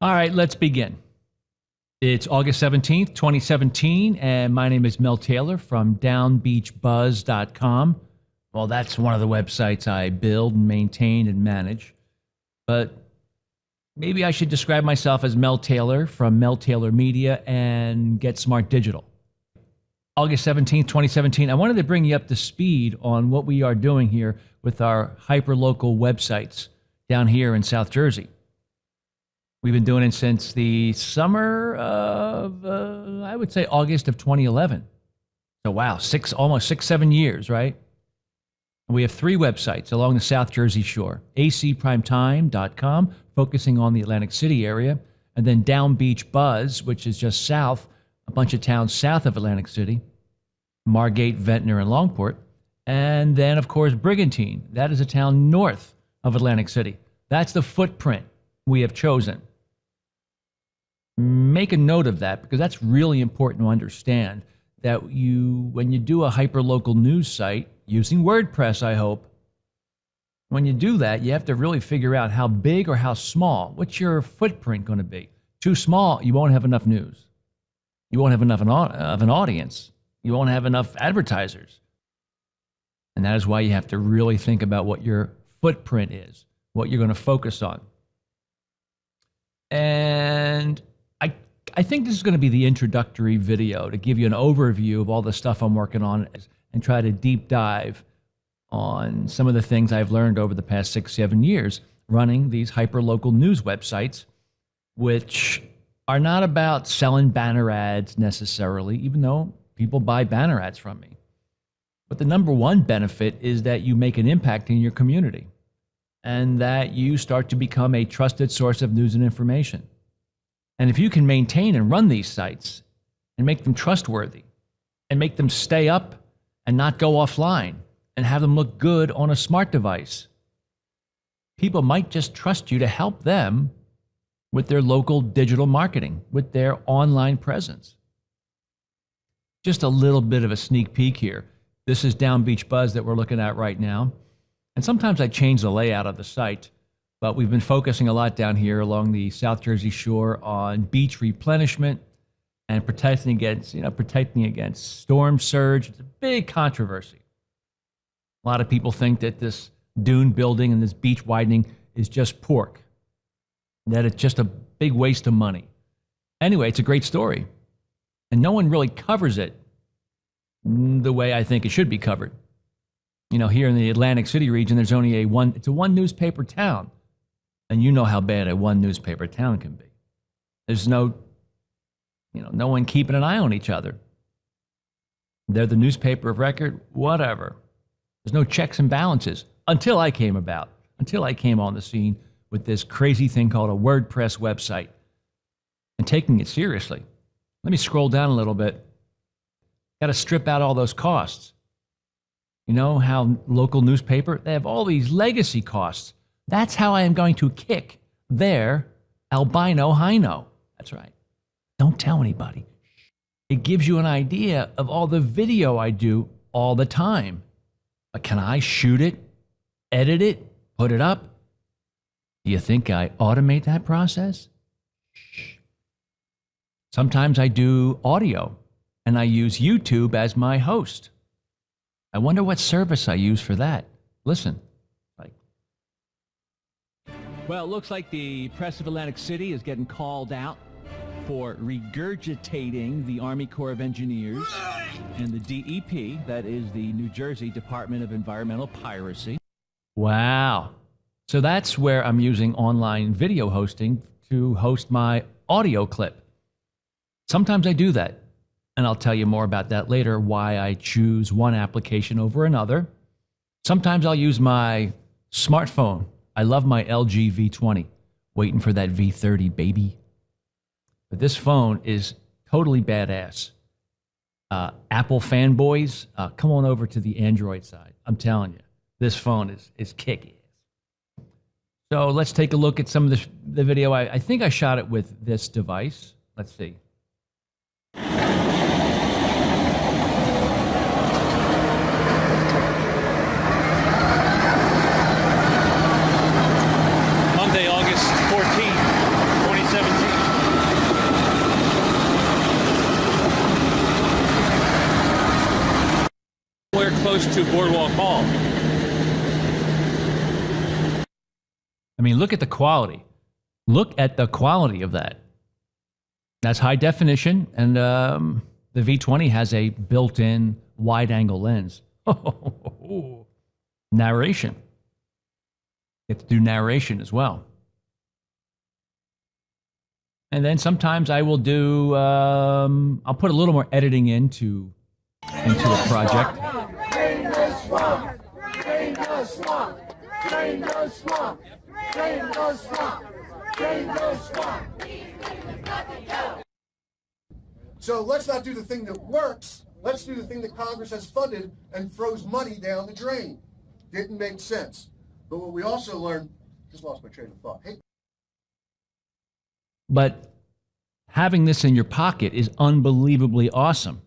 All right, let's begin. It's August 17th, 2017, and my name is Mel Taylor from downbeachbuzz.com. Well, that's one of the websites I build, maintain, and manage. But maybe I should describe myself as Mel Taylor from Mel Taylor Media and Get Smart Digital. August 17th, 2017, I wanted to bring you up to speed on what we are doing here with our hyperlocal websites down here in South Jersey. We've been doing it since the summer of, I would say, August of 2011. So, wow, almost 7 years, right? We have 3 websites along the South Jersey shore. acprimetime.com, focusing on the Atlantic City area, and then Down Beach Buzz, which is just south, a bunch of towns south of Atlantic City, Margate, Ventnor, and Longport. And then, of course, Brigantine. That is a town north of Atlantic City. That's the footprint we have chosen. Make a note of that because that's really important to understand that when you do a hyperlocal news site using WordPress, I hope, when you do that, you have to really figure out how big or how small. What's your footprint going to be? Too small, you won't have enough news. You won't have enough of an audience. You won't have enough advertisers. And that is why you have to really think about what your footprint is, what you're going to focus on. And I think this is going to be the introductory video to give you an overview of all the stuff I'm working on and try to deep dive on some of the things I've learned over the past 6-7 years running these hyperlocal news websites, which are not about selling banner ads necessarily, even though people buy banner ads from me. But the number one benefit is that you make an impact in your community and that you start to become a trusted source of news and information. And if you can maintain and run these sites and make them trustworthy and make them stay up and not go offline and have them look good on a smart device, people might just trust you to help them with their local digital marketing, with their online presence. Just a little bit of a sneak peek here. This is Down Beach Buzz that we're looking at right now. And sometimes I change the layout of the site, but we've been focusing a lot down here along the South Jersey shore on beach replenishment and protecting against storm surge. It's a big controversy. A lot of people think that this dune building and this beach widening is just pork, that it's just a big waste of money. Anyway, it's a great story, and no one really covers it the way I think it should be covered. You know, here in the Atlantic City region, there's only it's a one newspaper town. And you know how bad a one newspaper town can be. There's no one keeping an eye on each other. They're the newspaper of record, whatever. There's no checks and balances until I came on the scene with this crazy thing called a WordPress website and taking it seriously. Let me scroll down a little bit. Got to strip out all those costs. You know how local newspaper, they have all these legacy costs. That's how I am going to kick their albino hino. That's right. Don't tell anybody. It gives you an idea of all the video I do all the time. But can I shoot it, edit it, put it up? Do you think I automate that process? Shh. Sometimes I do audio, and I use YouTube as my host. I wonder what service I use for that. Listen. Well, it looks like the press of Atlantic City is getting called out for regurgitating the Army Corps of Engineers and the DEP, that is the New Jersey Department of Environmental Piracy. Wow. So that's where I'm using online video hosting to host my audio clip. Sometimes I do that, and I'll tell you more about that later, why I choose one application over another. Sometimes I'll use my smartphone. I love my LG V20, waiting for that V30, baby. But this phone is totally badass. Apple fanboys, come on over to the Android side. I'm telling you, this phone is kick-ass. So let's take a look at some of the video. I think I shot it with this device. Let's see. Monday, August 14th, 2017. close to Boardwalk Mall. I mean, look at the quality. Look at the quality of that. That's high definition, and the V20 has a built-in wide-angle lens. Narration. You have to do narration as well. And then sometimes I will do, I'll put a little more editing into a project. Drain the swamp! Drain the swamp! Drain the swamp! Drain the swamp! Drain the swamp! So let's not do the thing that works. Let's do the thing that Congress has funded and throws money down the drain. Didn't make sense. But what we also learned, just lost my train of thought. Hey. But having this in your pocket is unbelievably awesome.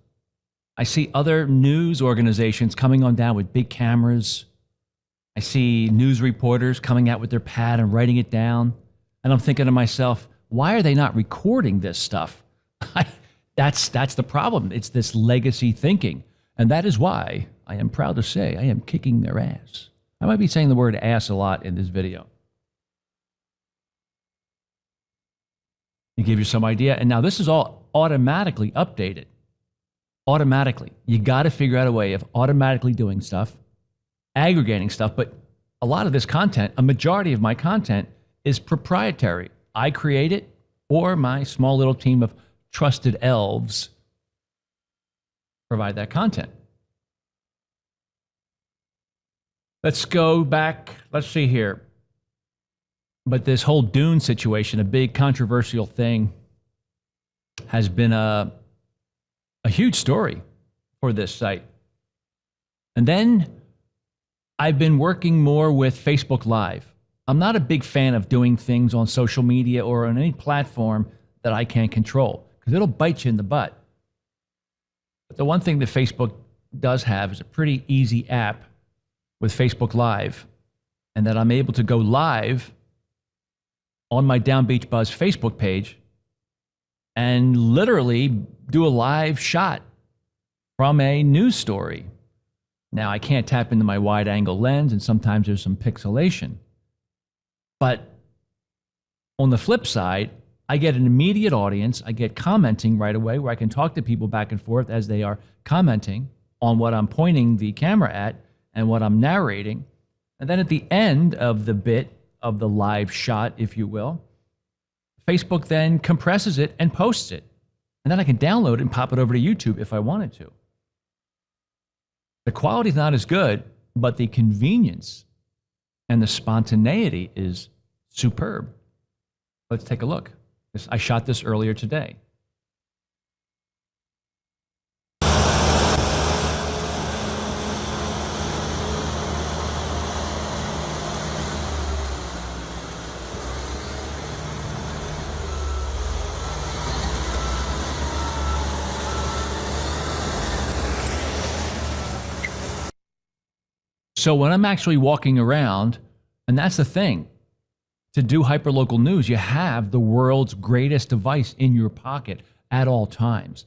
I see other news organizations coming on down with big cameras. I see news reporters coming out with their pad and writing it down. And I'm thinking to myself, why are they not recording this stuff? That's the problem. It's this legacy thinking. And that is why I am proud to say I am kicking their ass. I might be saying the word ass a lot in this video. To give you some idea. And now this is all automatically updated. Automatically. You got to figure out a way of automatically doing stuff, aggregating stuff. But a lot of this content, a majority of my content is proprietary. I create it, or my small little team of trusted elves provide that content. Let's go back. Let's see here. But this whole Dune situation, a big controversial thing, has been a huge story for this site. And then I've been working more with Facebook Live. I'm not a big fan of doing things on social media or on any platform that I can't control, because it'll bite you in the butt. But the one thing that Facebook does have is a pretty easy app with Facebook Live, and that I'm able to go live on my Down Beach Buzz Facebook page and literally do a live shot from a news story. Now, I can't tap into my wide angle lens, and sometimes there's some pixelation. But on the flip side, I get an immediate audience. I get commenting right away, where I can talk to people back and forth as they are commenting on what I'm pointing the camera at and what I'm narrating. And then at the end of the bit of the live shot, if you will, Facebook then compresses it and posts it. And then I can download it and pop it over to YouTube if I wanted to. The quality is not as good, but the convenience and the spontaneity is superb. Let's take a look. I shot this earlier today. So when I'm actually walking around, and that's the thing, to do hyperlocal news, you have the world's greatest device in your pocket at all times.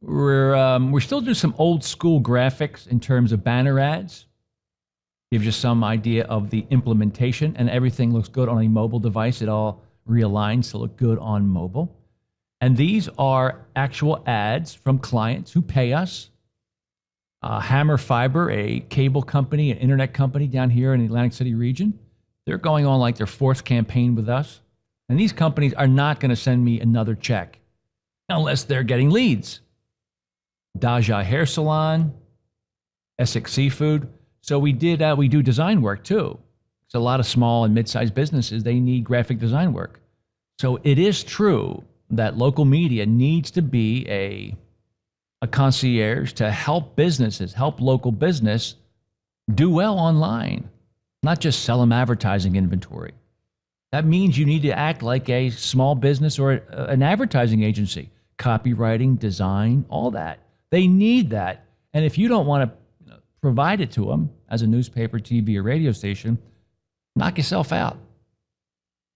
We're still doing some old school graphics in terms of banner ads. Gives you some idea of the implementation, and everything looks good on a mobile device. It all realigns to look good on mobile. And these are actual ads from clients who pay us. Hammer Fiber, a cable company, an internet company down here in the Atlantic City region, they're going on like their fourth campaign with us. And these companies are not going to send me another check unless they're getting leads. Daja Hair Salon, Essex Seafood. So we do design work too. It's a lot of small and mid-sized businesses, they need graphic design work. So it is true that local media needs to be a concierge to help businesses, help local business do well online, not just sell them advertising inventory. That means you need to act like a small business or an advertising agency, copywriting, design, all that. They need that. And if you don't want to provide it to them as a newspaper, TV, or radio station, knock yourself out,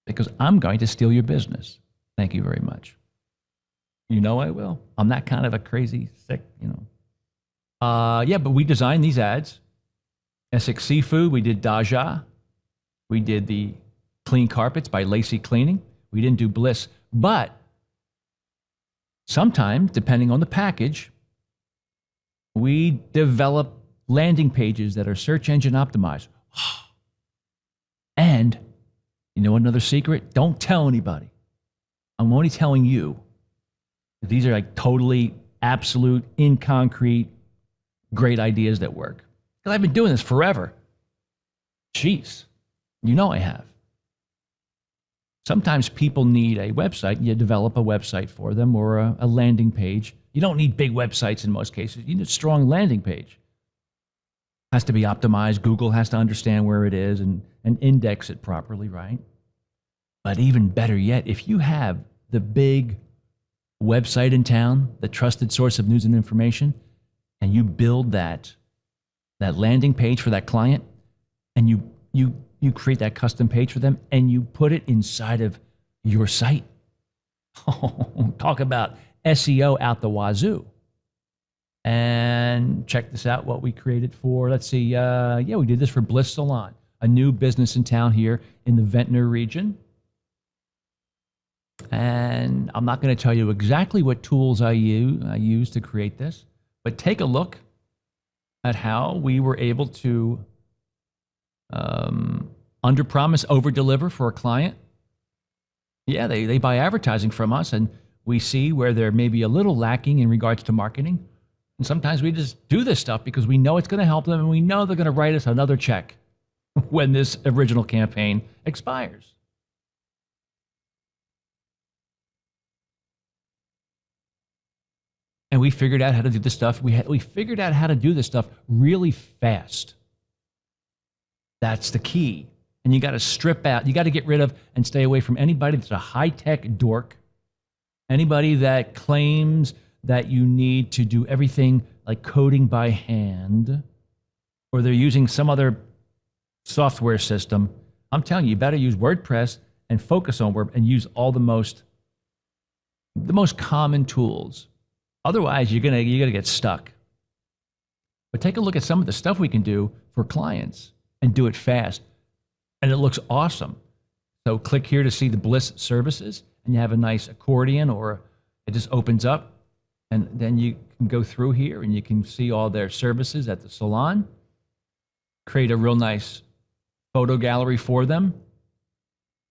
because I'm going to steal your business. Thank you very much. You know I will. I'm that kind of a crazy, sick, Yeah, but we designed these ads. Essex Seafood, we did Daja. We did the Clean Carpets by Lacey Cleaning. We didn't do Bliss. But sometimes, depending on the package, we develop landing pages that are search engine optimized. And you know another secret? Don't tell anybody. I'm only telling you. These are like totally, absolute, in concrete, great ideas that work. Because I've been doing this forever. Jeez. You know I have. Sometimes people need a website. You develop a website for them, or a landing page. You don't need big websites in most cases. You need a strong landing page. Has to be optimized. Google has to understand where it is and index it properly, right? But even better yet, if you have the big website in town, the trusted source of news and information, and you build that landing page for that client, and you create that custom page for them, and you put it inside of your site. Talk about SEO out the wazoo. And check this out, what we created for, let's see, we did this for Bliss Salon, a new business in town here in the Ventnor region. And I'm not going to tell you exactly what tools I use to create this, but take a look at how we were able to under promise, over deliver for a client. Yeah, they buy advertising from us, and we see where they're maybe a little lacking in regards to marketing. And sometimes we just do this stuff because we know it's going to help them, and we know they're going to write us another check when this original campaign expires. And we figured out how to do this stuff. We figured out how to do this stuff really fast. That's the key. And you got to strip out, you got to get rid of and stay away from anybody that's a high-tech dork, anybody that claims that you need to do everything like coding by hand, or they're using some other software system. I'm telling you, you better use WordPress and focus on WordPress and use all the most common tools. Otherwise, you're gonna get stuck. But take a look at some of the stuff we can do for clients and do it fast. And it looks awesome. So click here to see the Bliss services, and you have a nice accordion, or it just opens up, and then you can go through here and you can see all their services at the salon. Create a real nice photo gallery for them.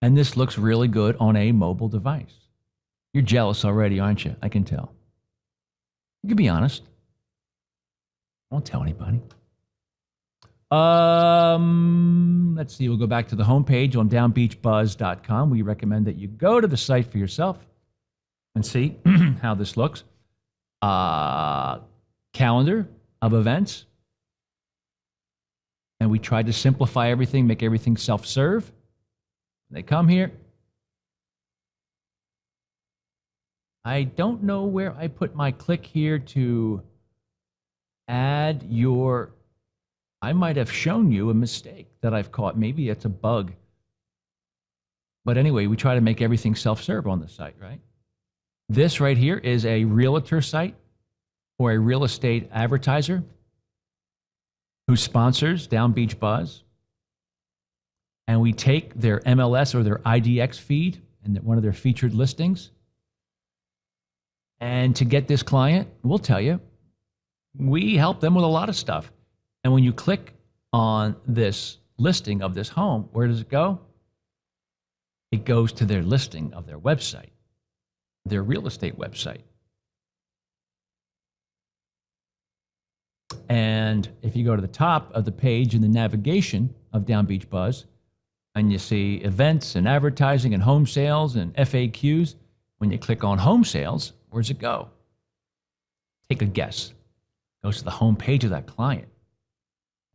And this looks really good on a mobile device. You're jealous already, aren't you? I can tell. You can be honest. Don't tell anybody. Let's see, we'll go back to the homepage on downbeachbuzz.com. We recommend that you go to the site for yourself and see how this looks. Calendar of events. And we tried to simplify everything, make everything self-serve. They come here. I don't know where I put my click here to add your... I might have shown you a mistake that I've caught. Maybe it's a bug. But anyway, we try to make everything self-serve on the site, right? This right here is a realtor site. or a real estate advertiser who sponsors Down Beach Buzz, and we take their MLS or their IDX feed and one of their featured listings, and to get this client, we'll tell you, we help them with a lot of stuff. And when you click on this listing of this home, where does it go? It goes to their listing of their website, their real estate website. And if you go to the top of the page in the navigation of Down Beach Buzz, and you see events and advertising and home sales and FAQs, when you click on home sales, where does it go? Take a guess. It goes to the home page of that client.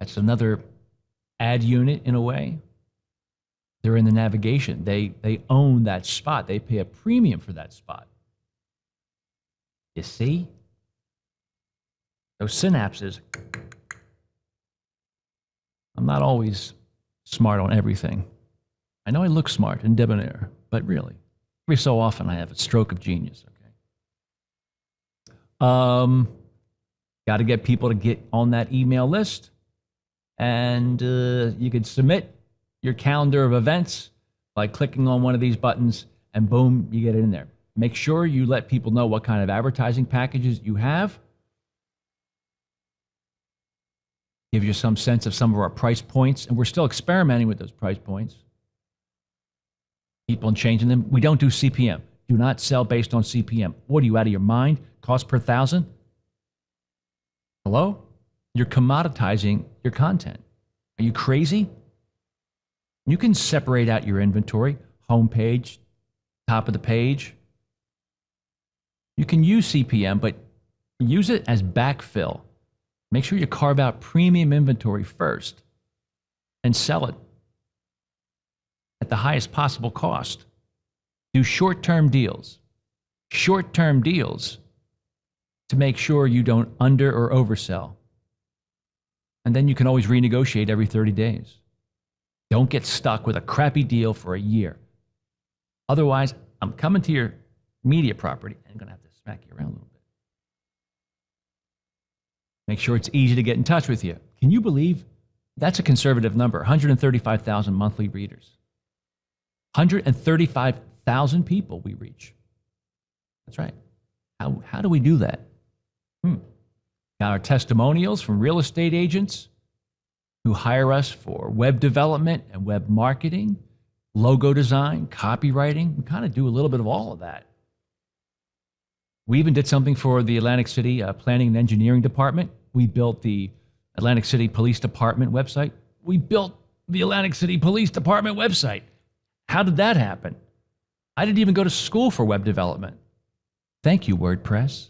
That's another ad unit in a way. They're in the navigation. They own that spot. They pay a premium for that spot. You see? Those synapses. I'm not always smart on everything. I know I look smart and debonair, but really, every so often I have a stroke of genius. Okay. Got to get people to get on that email list, and you could submit your calendar of events by clicking on one of these buttons, and boom, you get it in there. Make sure you let people know what kind of advertising packages you have. Give you some sense of some of our price points, and we're still experimenting with those price points. Keep on changing them. We don't do CPM. Do not sell based on CPM. What are you, out of your mind? Cost per thousand? Hello? You're commoditizing your content. Are you crazy? You can separate out your inventory, homepage, top of the page. You can use CPM, but use it as backfill. Make sure you carve out premium inventory first and sell it at the highest possible cost. Do short-term deals. Short-term deals to make sure you don't under or oversell. And then you can always renegotiate every 30 days. Don't get stuck with a crappy deal for a year. Otherwise, I'm coming to your media property and I'm going to have to smack you around a little bit. Make sure it's easy to get in touch with you. Can you believe that's a conservative number? 135,000 monthly readers. 135,000 people we reach. That's right. How do we do that? Got our testimonials from real estate agents who hire us for web development and web marketing, logo design, copywriting. We kind of do a little bit of all of that. We even did something for the Atlantic City Planning and Engineering Department. We built the Atlantic City Police Department website. We built the Atlantic City Police Department website. How did that happen? I didn't even go to school for web development. Thank you, WordPress.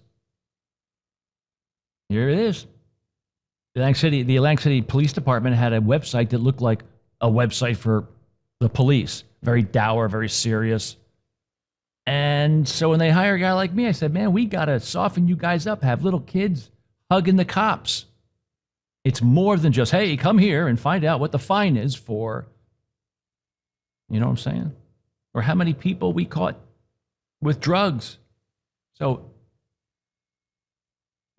Here it is. The Atlantic City Police Department had a website that looked like a website for the police. Very dour, very serious. And so when they hire a guy like me, I said, man, we got to soften you guys up, have little kids hugging the cops. It's more than just, hey, come here and find out what the fine is for, you know what I'm saying? Or how many people we caught with drugs. So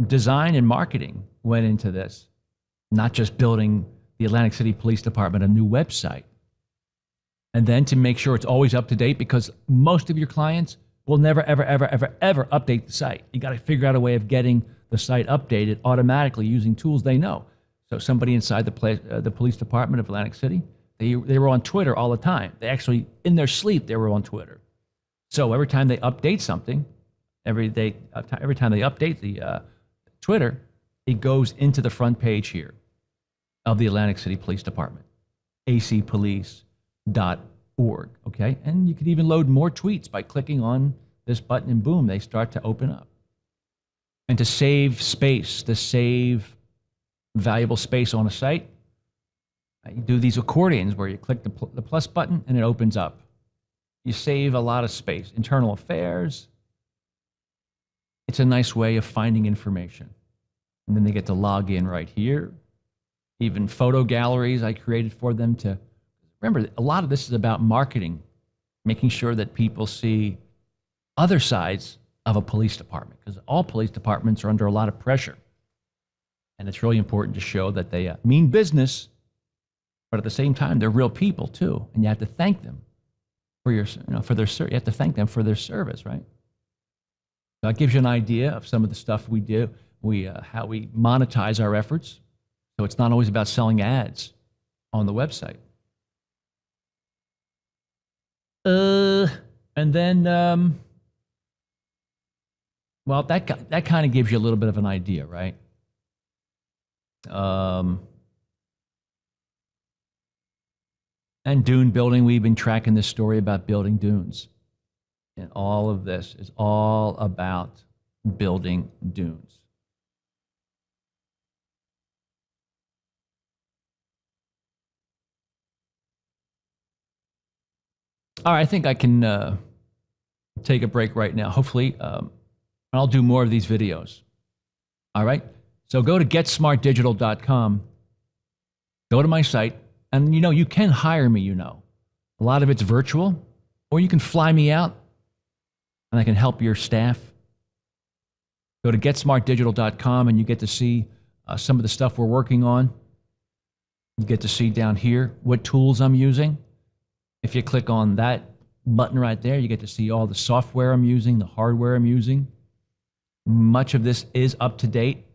design and marketing went into this, not just building the Atlantic City Police Department a new website. And then to make sure it's always up to date, because most of your clients will never, ever, ever, ever, ever update the site. You got to figure out a way of getting the site updated automatically using tools they know. So somebody inside the police department of Atlantic City, they were on Twitter all the time. They actually, in their sleep, they were on Twitter. So every time they update something, every time they update the Twitter, it goes into the front page here of the Atlantic City Police Department, acpolice.org, okay? And you could even load more tweets by clicking on this button, and boom, they start to open up. And to save space, to save valuable space on a site, you do these accordions where you click the plus button and it opens up. You save a lot of space. Internal affairs, it's a nice way of finding information. And then they get to log in right here. Even photo galleries I created for them to, remember, a lot of this is about marketing, making sure that people see other sides of a police department, because all police departments are under a lot of pressure. And it's really important to show that they mean business, but at the same time, they're real people too. And you have to thank them for you have to thank them for their service, right? So that gives you an idea of some of the stuff we do, how we monetize our efforts. So it's not always about selling ads on the website. And then, well, that kind of gives you a little bit of an idea, right? And dune building, we've been tracking this story about building dunes. And all of this is all about building dunes. All right, I think I can take a break right now. Hopefully, I'll do more of these videos. All right? So go to getsmartdigital.com. Go to my site. And, you can hire me, A lot of it's virtual. Or you can fly me out, and I can help your staff. Go to getsmartdigital.com, and you get to see some of the stuff we're working on. You get to see down here what tools I'm using. If you click on that button right there, you get to see all the software I'm using, the hardware I'm using. Much of this is up to date.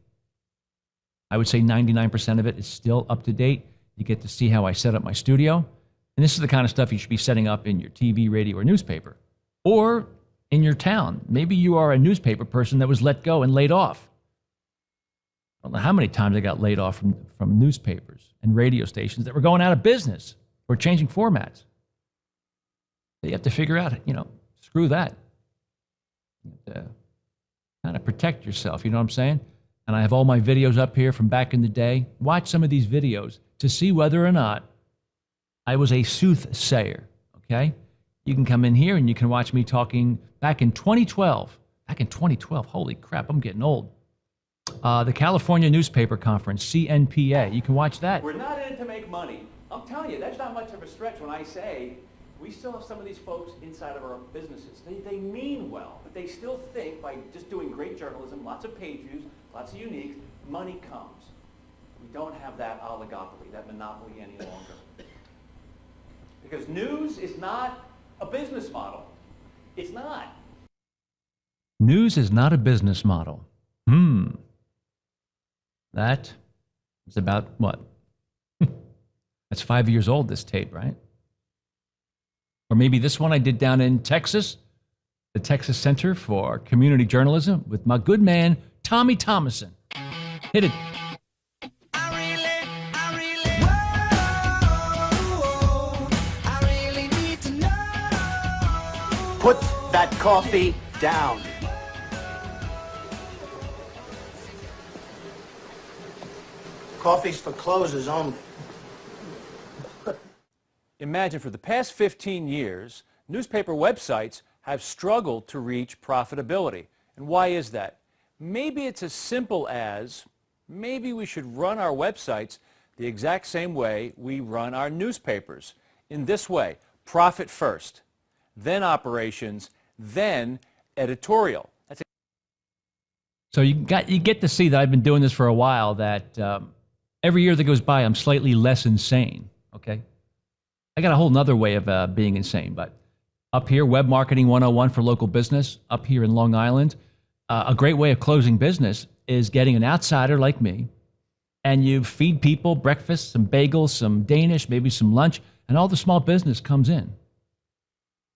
I would say 99% of it is still up to date. You get to see how I set up my studio. And this is the kind of stuff you should be setting up in your TV, radio, or newspaper. Or in your town. Maybe you are a newspaper person that was let go and laid off. I don't know how many times I got laid off from newspapers and radio stations that were going out of business or changing formats. You have to figure out, screw that. You have to kind of protect yourself, you know what I'm saying? And I have all my videos up here from back in the day. Watch some of these videos to see whether or not I was a soothsayer, okay? You can come in here and you can watch me talking back in 2012. Back in 2012, holy crap, I'm getting old. The California Newspaper Conference, CNPA. You can watch that. We're not in it to make money. I'm telling you, that's not much of a stretch when I say we still have some of these folks inside of our businesses. They mean well, but they still think by just doing great journalism, lots of page views, lots of uniques, money comes. We don't have that oligopoly, that monopoly any longer. Because news is not a business model. It's not. News is not a business model. That is about what? That's 5 years old, this tape, right? Or maybe this one I did down in Texas, the Texas Center for Community Journalism with my good man, Tommy Thomason. Hit it. Put that coffee down. Coffee's for closers only. Imagine for the past 15 years, newspaper websites have struggled to reach profitability. And why is that? Maybe it's as simple as maybe we should run our websites the exact same way we run our newspapers. In this way, profit first, then operations, then editorial. So you get to see that I've been doing this for a while, that every year that goes by, I'm slightly less insane, okay? I got a whole nother way of being insane, but up here, Web Marketing 101 for local business, up here in Long Island, a great way of closing business is getting an outsider like me, and you feed people breakfast, some bagels, some Danish, maybe some lunch, and all the small business comes in.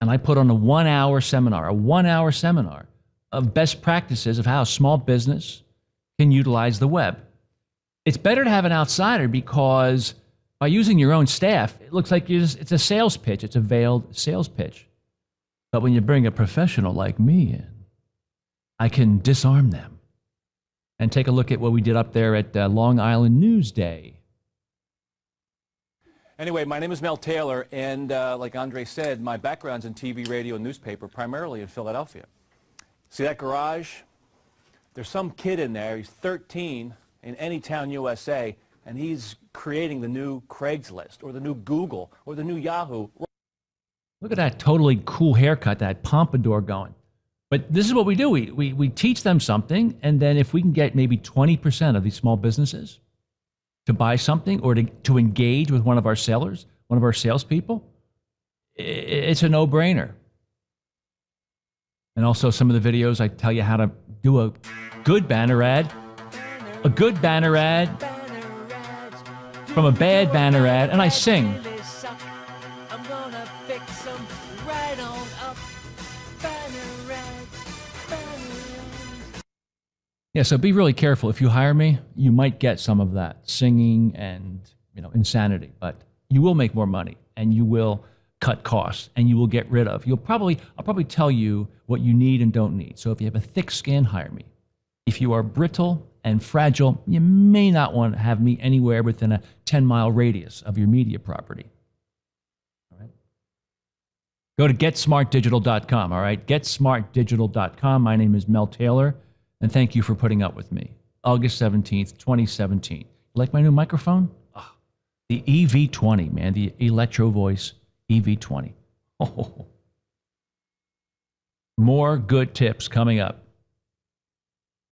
And I put on a 1 hour seminar of best practices of how small business can utilize the web. It's better to have an outsider because by using your own staff, it looks like it's a sales pitch. It's a veiled sales pitch. But when you bring a professional like me in, I can disarm them. And take a look at what we did up there at Long Island Newsday. Anyway, my name is Mel Taylor, and like Andre said, my background's in TV, radio, and newspaper, primarily in Philadelphia. See that garage? There's some kid in there, he's 13, in any town USA, and he's creating the new Craigslist, or the new Google, or the new Yahoo. Look at that totally cool haircut, that pompadour going. But this is what we do. We teach them something, and then if we can get maybe 20% of these small businesses to buy something or to engage with one of our sellers, one of our salespeople, it's a no-brainer. And also some of the videos, I tell you how to do a good banner ad, from a bad banner ad, and I sing. I'm gonna fix 'em right on up. Banner ads. Yeah, so be really careful. If you hire me, you might get some of that singing and, insanity, but you will make more money and you will cut costs and you will get rid of. I'll probably tell you what you need and don't need. So if you have a thick skin, hire me. If you are brittle and fragile, you may not want to have me anywhere within a 10-mile radius of your media property. All right? Go to GetSmartDigital.com, all right? GetSmartDigital.com. My name is Mel Taylor, and thank you for putting up with me. August 17th, 2017. You like my new microphone? Oh, the EV20, man, the Electro Voice EV20. Oh. More good tips coming up.